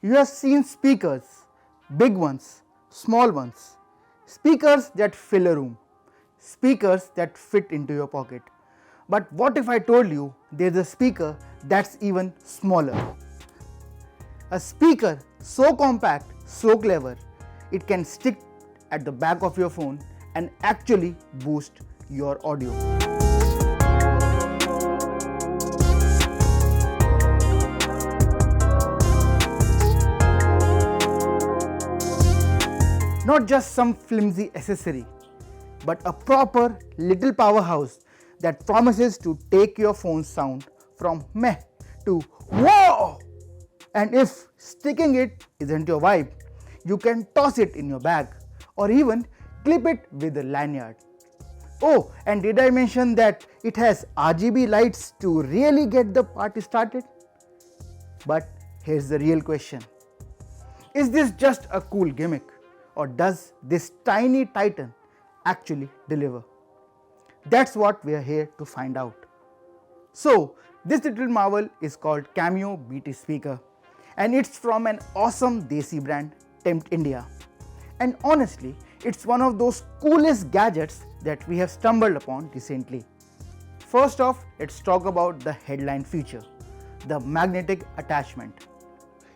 You have seen speakers, big ones, small ones, speakers that fill a room, speakers that fit into your pocket. But what if I told you there's a speaker that's even smaller? A speaker so compact, so clever, it can stick at the back of your phone and actually boost your audio. Not just some flimsy accessory, but a proper little powerhouse that promises to take your phone's sound from meh to whoa! And if sticking it isn't your vibe, you can toss it in your bag or even clip it with a lanyard. Oh, and did I mention that it has RGB lights to really get the party started? But here's the real question. Is this just a cool gimmick, or does this tiny titan actually deliver? That's what we are here to find out. So, this little marvel is called Cameo BT Speaker, and it's from an awesome desi brand, Tempt India. And honestly, it's one of those coolest gadgets that we have stumbled upon recently. First off, let's talk about the headline feature, the magnetic attachment.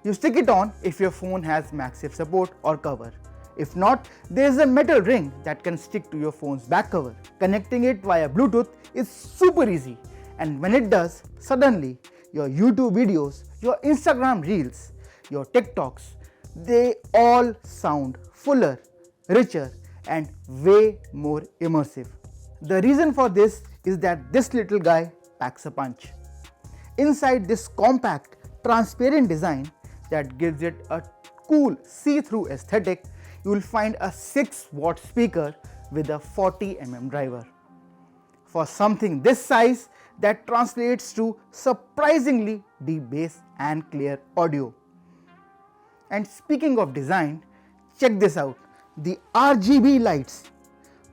You stick it on if your phone has MagSafe support or cover. If not, there is a metal ring that can stick to your phone's back cover. Connecting it via Bluetooth is super easy, and when it does, suddenly your YouTube videos, your Instagram reels, your TikToks, they all sound fuller, richer, and way more immersive. The reason for this is that this little guy packs a punch. Inside this compact, transparent design that gives it a cool see-through aesthetic, you will find a 6-watt speaker with a 40mm driver. For something this size, that translates to surprisingly deep bass and clear audio. And speaking of design, check this out, the RGB lights,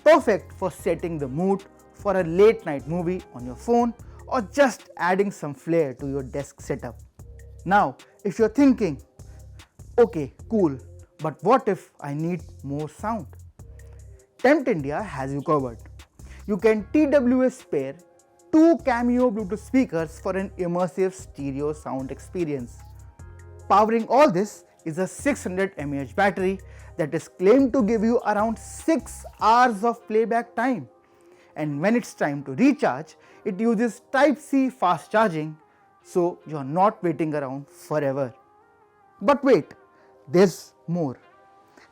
perfect for setting the mood for a late night movie on your phone or just adding some flair to your desk setup. Now, if you're thinking, okay, cool, but what if I need more sound? Tempt India has you covered. You can TWS pair 2 Cameo Bluetooth speakers for an immersive stereo sound experience. Powering all this is a 600 mAh battery that is claimed to give you around 6 hours of playback time. And when it's time to recharge, it uses Type-C fast charging, so you're not waiting around forever. But wait, there's more.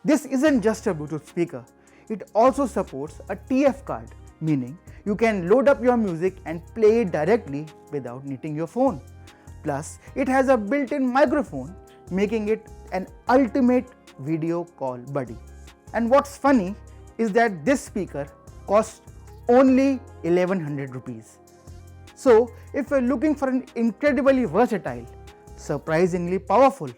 This isn't just a Bluetooth speaker, it also supports a TF card, meaning you can load up your music and play it directly without needing your phone. Plus, it has a built-in microphone, making it an ultimate video call buddy. And what's funny is that this speaker costs only 1100 rupees. So, if you're looking for an incredibly versatile, surprisingly powerful,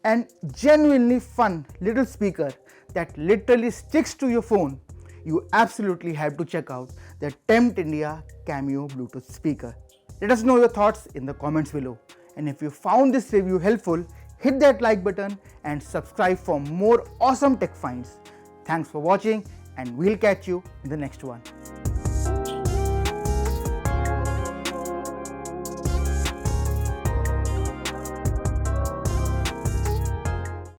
and genuinely fun little speaker that literally sticks to your phone, you absolutely have to check out the Tempt India Cameo Bluetooth speaker. Let us know your thoughts in the comments below. And if you found this review helpful, hit that like button and subscribe for more awesome tech finds. Thanks for watching, and we'll catch you in the next one.